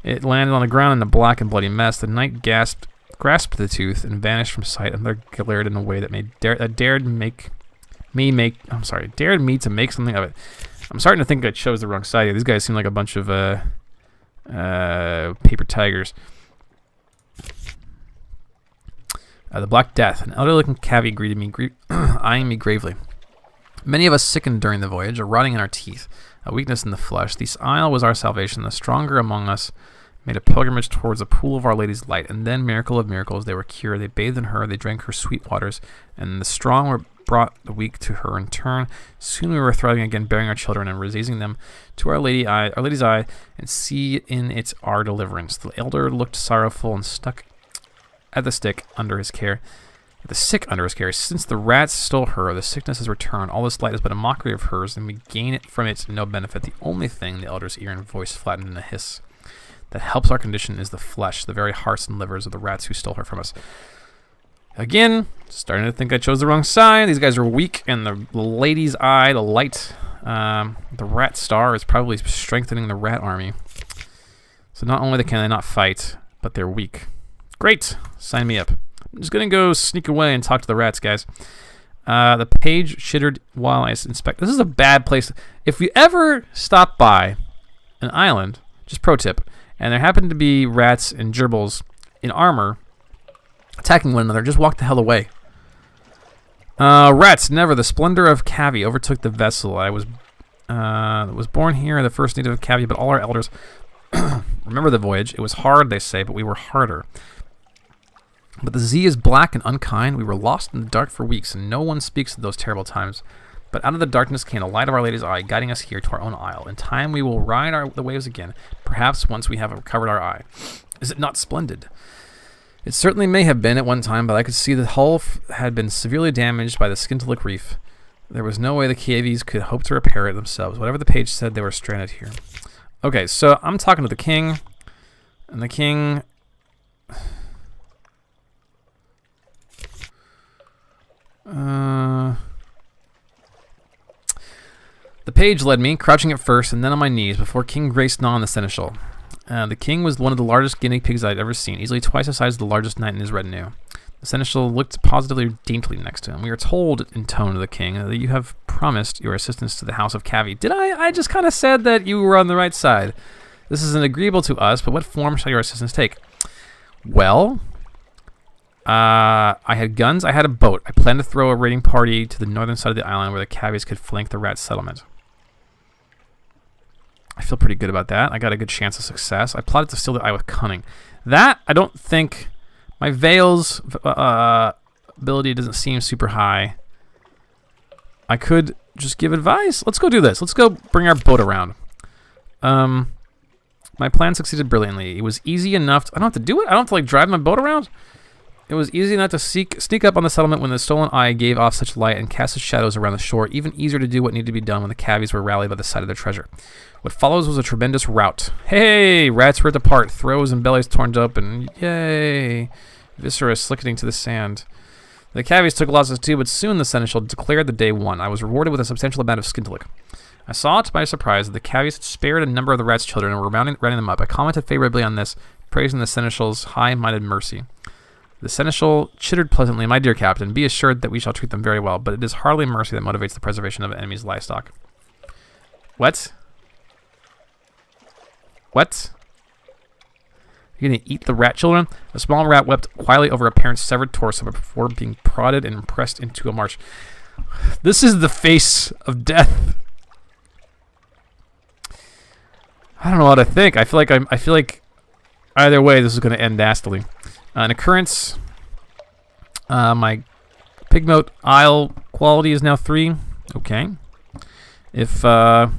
It landed on the ground in a black and bloody mess. The knight grasped the tooth and vanished from sight. Another glared in a way that dared me to make something of it. I'm starting to think I chose the wrong side here. These guys seem like a bunch of paper tigers. The Black Death. An elderly-looking cavi greeted me, eyeing me gravely. Many of us sickened during the voyage, a rotting in our teeth, a weakness in the flesh. This isle was our salvation. The stronger among us made a pilgrimage towards the pool of Our Lady's light, and then, miracle of miracles, they were cured. They bathed in her, they drank her sweet waters, and the strong were brought the weak to her in turn. Soon we were thriving again, bearing our children and raising them to Our Lady's eye, and see in it our deliverance. The elder looked sorrowful and stuck at the sick under his care. Since the rats stole her, the sickness has returned. All this light has been a mockery of hers, and we gain from it no benefit. The only thing, the elder's ear and voice flattened in a hiss, that helps our condition is the flesh, the very hearts and livers of the rats who stole her from us. Again, starting to think I chose the wrong side. These guys are weak, and the lady's eye, the light, the rat star is probably strengthening the rat army. So not only can they not fight, but they're weak. Great, sign me up. I'm just gonna go sneak away and talk to the rats, guys. The page chittered while I inspect. This is a bad place. If you ever stop by an island, just pro tip, and there happen to be rats and gerbils in armor attacking one another, just walk the hell away. Rats, never. The splendor of Cavi overtook the vessel. I was born here, the first native of Cavi, but all our elders remember the voyage. It was hard, they say, but we were harder. But the sea is black and unkind. We were lost in the dark for weeks, and no one speaks of those terrible times. But out of the darkness came the light of Our Lady's eye, guiding us here to our own isle. In time we will ride the waves again, perhaps once we have recovered our eye. Is it not splendid? It certainly may have been at one time, but I could see the hull had been severely damaged by the Skintallic reef. There was no way the Kiavis could hope to repair it themselves. Whatever the page said, they were stranded here. Okay, so I'm talking to the king, and the king... The page led me, crouching at first and then on my knees, before King Grace-Nan the Seneschal. The king was one of the largest guinea pigs I'd ever seen, easily twice the size of the largest knight in his retinue. The Seneschal looked positively daintily next to him. We were told, in tone to the king, that you have promised your assistance to the house of Cavi. Did I? I just kind of said that you were on the right side. This is agreeable to us, but what form shall your assistance take? Well... I had guns, I had a boat. I planned to throw a raiding party to the northern side of the island where the Cavies could flank the rat settlement. I feel pretty good about that. I got a good chance of success. I plotted to steal the eye with cunning. That, I don't think... My Veil's ability doesn't seem super high. I could just give advice. Let's go do this. Let's go bring our boat around. My plan succeeded brilliantly. It was easy enough to... I don't have to do it? I don't have to, like, drive my boat around? It was easy enough to sneak up on the settlement when the stolen eye gave off such light and cast its shadows around the shore. Even easier to do what needed to be done when the Cavies were rallied by the sight of their treasure. What follows was a tremendous rout. Hey! Rats ripped apart, throats and bellies torn open. Yay! Viscera slickening to the sand. The Cavies took losses too, but soon the Seneschal declared the day won. I was rewarded with a substantial amount of Skintallic. I saw, to my surprise, that the Cavies had spared a number of the rat's children and were rounding them up. I commented favorably on this, praising the Seneschal's high-minded mercy. The Seneschal chittered pleasantly, "My dear captain, be assured that we shall treat them very well, but it is hardly mercy that motivates the preservation of enemies' livestock." What? What? You're gonna eat the rat children? A small rat wept quietly over a parent's severed torso before being prodded and pressed into a march. This is the face of death. I don't know what to think. I feel like either way this is gonna end nastily. An occurrence. My Pigmote Isle quality is now 3. Okay. If I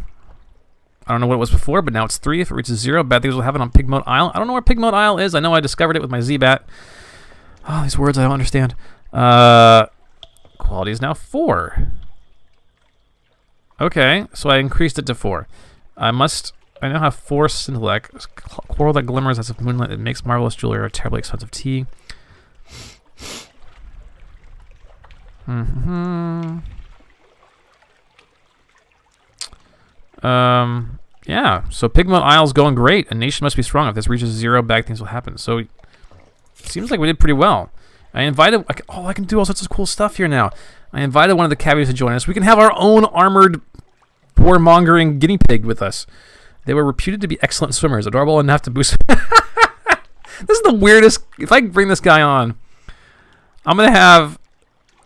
don't know what it was before, but now it's 3. If it reaches 0, bad things will happen on Pigmote Isle. I don't know where Pigmote Isle is. I know I discovered it with my Z-Bat. Oh, these words I don't understand. Quality is now 4. Okay, so I increased it to 4. I now have 4 Skintallic. Coral that glimmers as if moonlight. It makes marvelous jewelry or terribly expensive tea. Yeah, so Pigmote Isle's going great. A nation must be strong. If this reaches 0, bad things will happen. So, it seems like we did pretty well. I invited... I can do all sorts of cool stuff here now. I invited one of the Cavies to join us. We can have our own armored warmongering guinea pig with us. They were reputed to be excellent swimmers, adorable enough to boost... This is the weirdest... If I bring this guy on, I'm going to have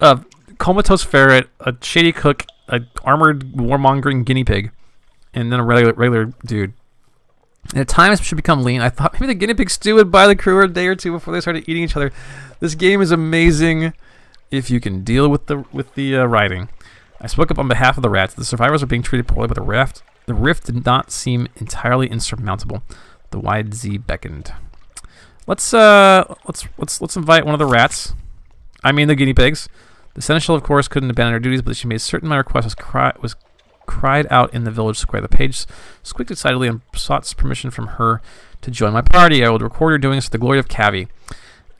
a comatose ferret, a shady cook, a armored warmongering guinea pig, and then a regular dude. And at times it should become lean. I thought maybe the guinea pig stew would buy the crew a day or two before they started eating each other. This game is amazing if you can deal with the writing. I spoke up on behalf of the rats. The survivors are being treated poorly, but the rift did not seem entirely insurmountable. The wide Z beckoned. Let's invite one of the rats. I mean the guinea pigs. The Seneschal, of course, couldn't abandon her duties, but she made certain my request was cried out in the village square. The page squeaked excitedly and sought permission from her to join my party. I will record her doing this for the glory of Cavi,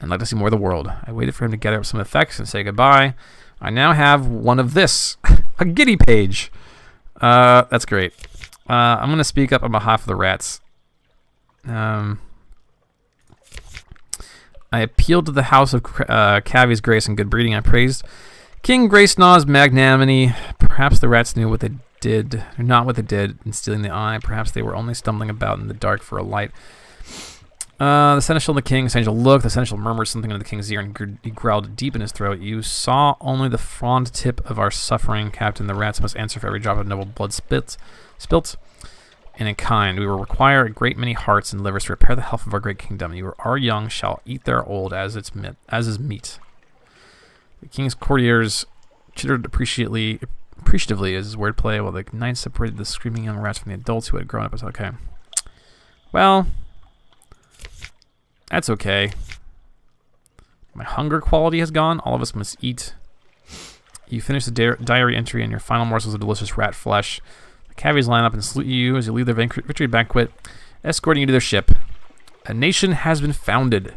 and like to see more of the world. I waited for him to gather up some effects and say goodbye. I now have one of this, a guinea page. That's great. I'm going to speak up on behalf of the rats. I appealed to the house of Cavi's grace and good breeding. I praised King Gracenaw's magnanimity. Perhaps the rats knew what they did, or not what they did in stealing the eye. Perhaps they were only stumbling about in the dark for a light. The seneschal and the king. Seneschal looked. The seneschal murmured something into the king's ear, and he growled deep in his throat. You saw only the frond tip of our suffering, Captain. The rats must answer for every drop of noble blood spilt. And in kind, we will require a great many hearts and livers to repair the health of our great kingdom. You, our young, shall eat their old as is meet. The king's courtiers chittered appreciatively as his wordplay, while the knights separated the screaming young rats from the adults who had grown up. Okay. Well, that's okay. My hunger quality has gone. All of us must eat. You finish the diary entry, and your final morsels of delicious rat flesh. The cavies line up and salute you as you leave their victory banquet, escorting you to their ship. A nation has been founded.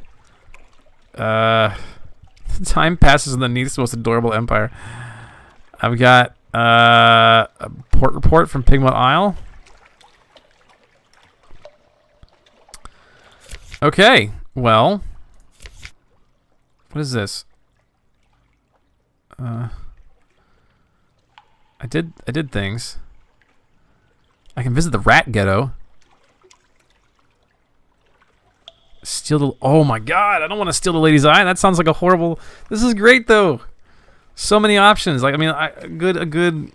Time passes in the neatest, most adorable empire. I've got a port report from Pigmont Isle. Okay, well, what is this? I did things. I can visit the rat ghetto. Steal the... Oh my god, I don't want to steal the lady's eye. That sounds like a horrible... This is great though. So many options. Like, I mean, a good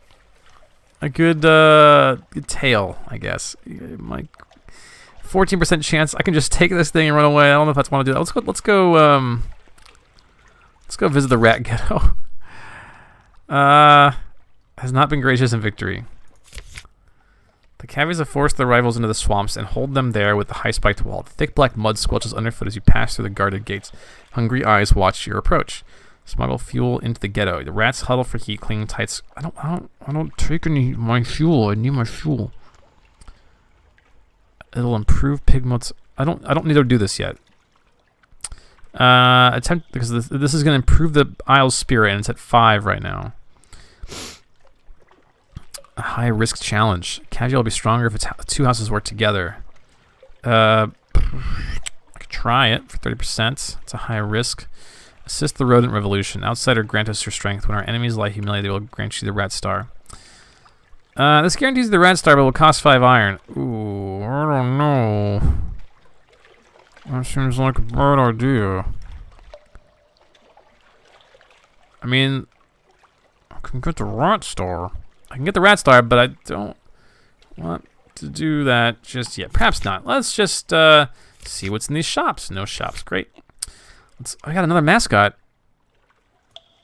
tale, I guess. My 14% chance I can just take this thing and run away. I don't know if I want to do that. Let's go visit the rat ghetto. Has not been gracious in victory. The cavies have forced their rivals into the swamps and hold them there with the high-spiked wall. The thick black mud squelches underfoot as you pass through the guarded gates. Hungry eyes watch your approach. Smuggle fuel into the ghetto. The rats huddle for heat, clinging tight. I don't take any my fuel. I need my fuel. It'll improve Pigmont's. I don't need to do this yet. Attempt because this is going to improve the Isle's spirit, and it's at 5 right now. A high risk challenge. Casual will be stronger if the two houses work together. I could try it for 30%. It's a high risk. Assist the rodent revolution. Outsider grant us your strength. When our enemies lie humiliated, they will grant you the rat star. This guarantees the rat star, but will cost 5 iron. Ooh, I don't know. That seems like a bad idea. I mean, I can get the rat star. I can get the rat star, but I don't want to do that just yet. Perhaps not. Let's just see what's in these shops. No shops. Great. I got another mascot.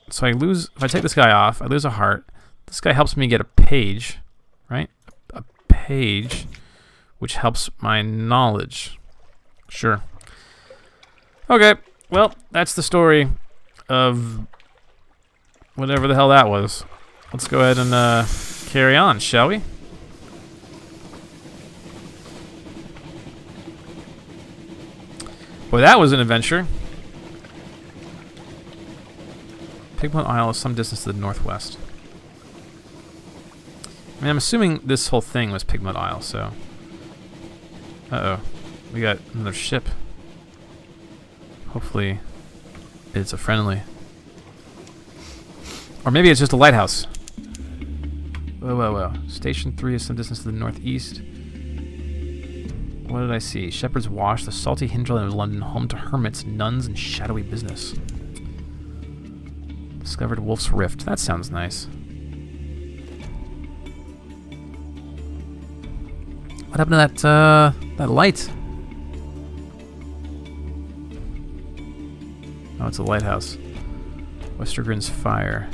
So I lose... If I take this guy off, I lose a heart. This guy helps me get a page, right? A page, which helps my knowledge. Sure. Okay. Well, that's the story of whatever the hell that was. Let's go ahead and carry on, shall we? Boy, that was an adventure. Pigmont Isle is some distance to the northwest. I mean, I'm assuming this whole thing was Pigmont Isle, so... Uh-oh. We got another ship. Hopefully it's a friendly. Or maybe it's just a lighthouse. Whoa. Station 3 is some distance to the northeast. What did I see? Shepherd's Wash, the salty hinterland of London, home to hermits, nuns, and shadowy business. Discovered Wolf's Rift. That sounds nice. What happened to that light? Oh, it's a lighthouse. Westergren's Fire.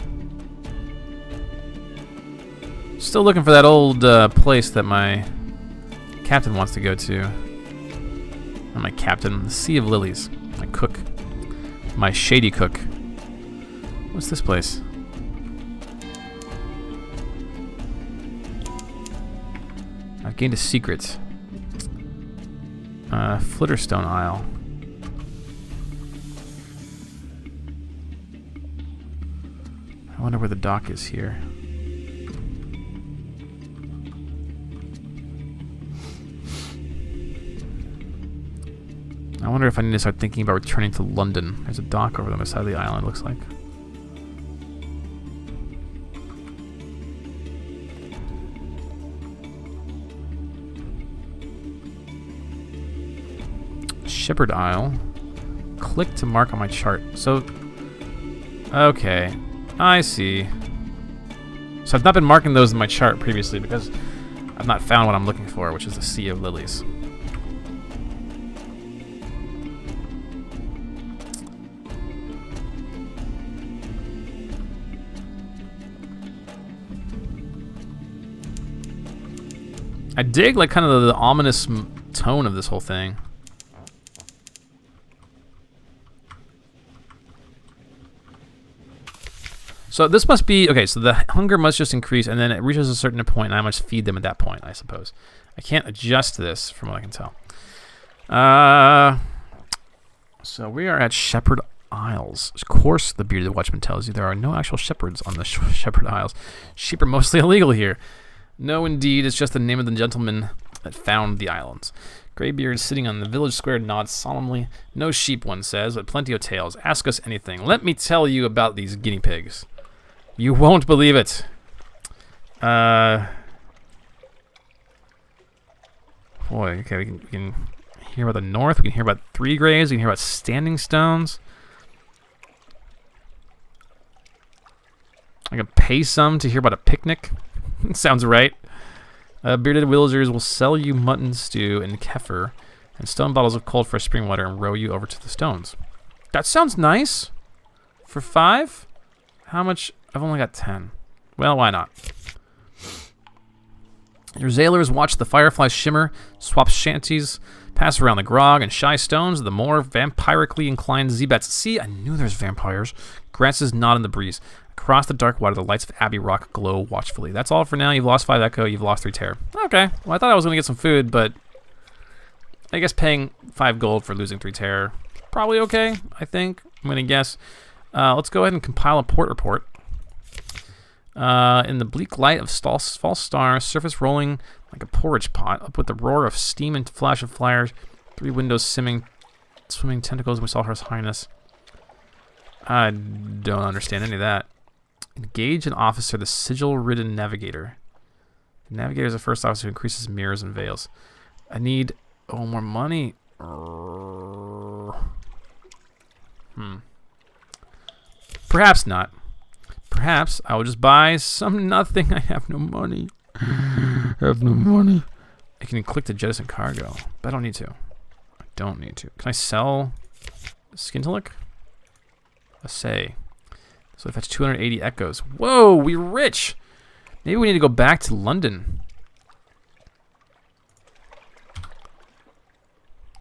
Still looking for that old place that my captain wants to go to. Not my captain, the Sea of Lilies. My cook. My shady cook. What's this place? I've gained a secret. Flitterstone Isle. I wonder where the dock is here. I wonder if I need to start thinking about returning to London. There's a dock over on the side of the island, it looks like. Shepherd Isle. Click to mark on my chart. So, okay, I see. So I've not been marking those in my chart previously because I've not found what I'm looking for, which is the Sea of Lilies. I dig like kind of the ominous tone of this whole thing. So this must be, okay, so the hunger must just increase and then it reaches a certain point and I must feed them at that point, I suppose. I can't adjust this from what I can tell. So we are at Shepherd Isles. Of course, the Bearded Watchman tells you there are no actual shepherds on the Shepherd Isles. Sheep are mostly illegal here. No, indeed, it's just the name of the gentleman that found the islands. Greybeard, sitting on the village square, nods solemnly. No sheep, one says, but plenty of tales. Ask us anything. Let me tell you about these guinea pigs. You won't believe it. Boy, okay, we can hear about the north. We can hear about 3 graves. We can hear about standing stones. I can pay some to hear about a picnic. Sounds right. Bearded villagers will sell you mutton stew and kefir and stone bottles of cold fresh spring water and row you over to the stones. That sounds nice. For 5? How much? I've only got 10. Well, why not? Your sailors watch the fireflies shimmer, swap shanties, pass around the grog and shy stones, the more vampirically inclined zebats. See, I knew there's vampires. Grasses nod in the breeze. Across the dark water, the lights of Abbey Rock glow watchfully. That's all for now. You've lost 5 echo. You've lost 3 terror. Okay. Well, I thought I was going to get some food, but I guess paying 5 gold for losing 3 terror, probably okay, I think. I'm going to guess. Let's go ahead and compile a port report. In the bleak light of false stars, surface rolling like a porridge pot, up with the roar of steam and flash of fires, 3 windows swimming tentacles. We saw Her Highness. I don't understand any of that. Engage an officer, the sigil-ridden navigator. The navigator is the first officer who increases mirrors and veils. I need, more money. Perhaps not. Perhaps I will just buy some nothing. I have no money. I have no money. I can click to jettison cargo, but I don't need to. I don't need to. Can I sell Skintelic? Let's say. So if that's 280 echoes. Whoa, we're rich. Maybe we need to go back to London.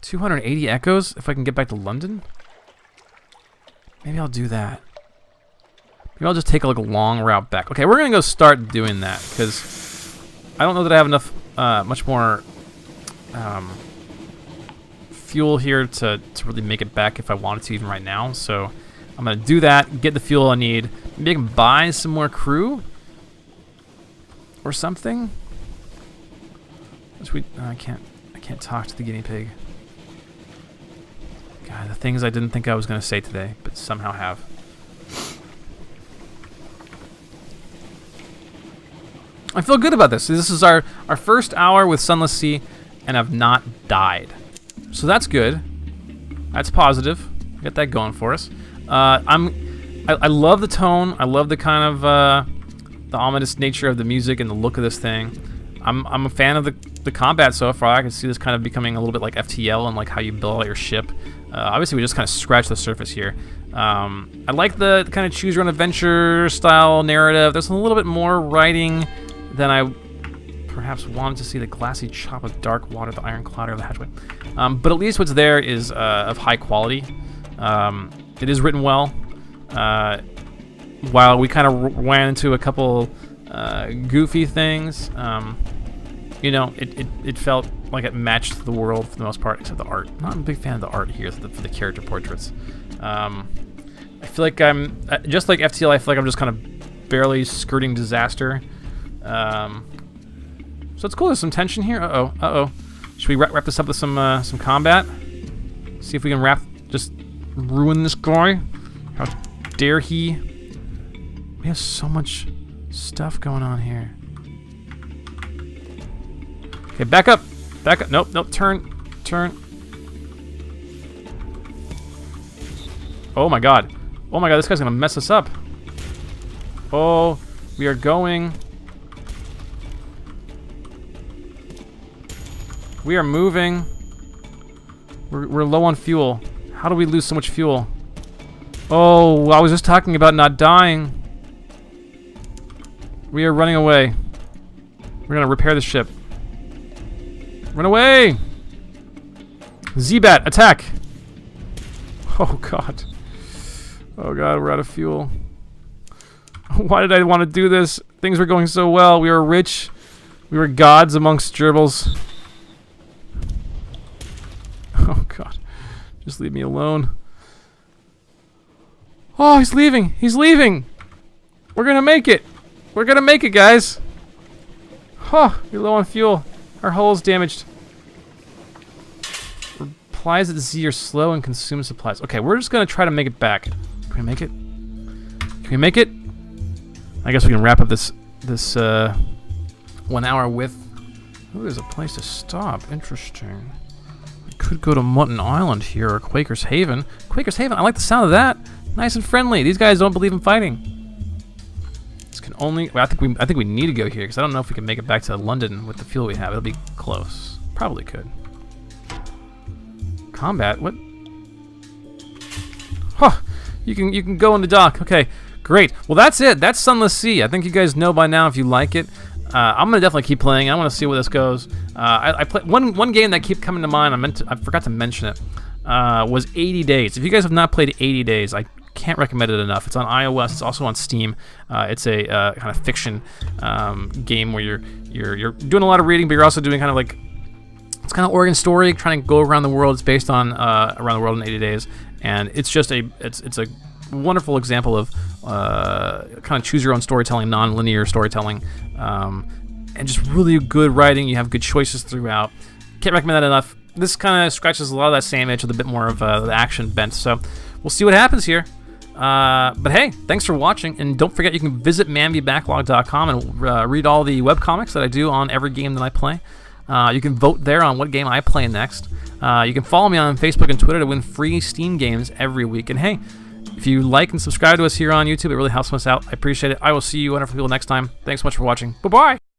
280 echoes if I can get back to London? Maybe I'll do that. Maybe I'll just take a long route back. Okay, we're going to go start doing that because I don't know that I have enough, much more fuel here to really make it back if I wanted to even right now. So I'm going to do that, get the fuel I need. Maybe I can buy some more crew or something. I can't talk to the guinea pig. God, the things I didn't think I was going to say today, but somehow have. I feel good about this. This is our first hour with Sunless Sea, and I've not died. So that's good. That's positive. Got that going for us. I love the tone. I love the kind of the ominous nature of the music and the look of this thing. I'm a fan of the combat so far. I can see this kind of becoming a little bit like FTL and like how you build out your ship. Obviously, we just kind of scratched the surface here. I like the kind of choose your own adventure style narrative. There's a little bit more writing than I perhaps wanted to see. The glassy chop of dark water, the iron clatter of the hatchway. But at least what's there is of high quality. It is written well. While we kind of ran into a couple goofy things, you know, it felt like it matched the world for the most part, except the art. I'm not a big fan of the art here for the character portraits. I feel like I'm, just like FTL, I feel like I'm just kind of barely skirting disaster. So it's cool, there's some tension here. Uh-oh. Should we wrap this up with some combat? See if we can just ruin this guy. How dare he? We have so much stuff going on here. Okay, back up. Nope, turn. Oh my god. Oh my god, this guy's gonna mess us up. Oh, we are going. We are moving. We're low on fuel. How do we lose so much fuel? Oh, I was just talking about not dying. We are running away. We're gonna repair the ship. Run away! Z-Bat, attack! Oh god. Oh god, we're out of fuel. Why did I want to do this? Things were going so well. We were rich. We were gods amongst gerbils. Oh god. Just leave me alone. Oh, he's leaving! He's leaving! We're gonna make it! We're gonna make it, guys! Huh, we're low on fuel. Our hull is damaged. Replies at Z are slow and consume supplies. Okay, we're just gonna try to make it back. Can we make it? Can we make it? I guess we can wrap up this 1 hour with... Ooh, there's a place to stop. Interesting. We could go to Mutton Island here, or Quaker's Haven. Quaker's Haven, I like the sound of that. Nice and friendly. These guys don't believe in fighting. This can only... Well, I think we need to go here, because I don't know if we can make it back to London with the fuel we have. It'll be close. Probably could. Combat? What? Huh. You can go in the dock. Okay, great. Well, that's it. That's Sunless Sea. I think you guys know by now if you like it. I'm gonna definitely keep playing. I want to see where this goes. I play one game that kept coming to mind. I forgot to mention it. Was 80 Days. If you guys have not played 80 Days, I can't recommend it enough. It's on iOS. It's also on Steam. It's a kind of fiction game where you're doing a lot of reading, but you're also doing kind of like, it's kind of Oregon story, trying to go around the world. It's based on around the world in 80 days, and it's just it's a wonderful example of kind of choose your own storytelling, non-linear storytelling, and just really good writing. You have good choices throughout. Can't recommend that enough. This kind of scratches a lot of that same itch with a bit more of the action bent. So we'll see what happens here. But hey, thanks for watching, and don't forget you can visit manbybacklog.com and read all the webcomics that I do on every game that I play. You can vote there on what game I play next. You can follow me on Facebook and Twitter to win free Steam games every week. And hey, if you like and subscribe to us here on YouTube, it really helps us out. I appreciate it. I will see you wonderful people next time. Thanks so much for watching. Bye-bye.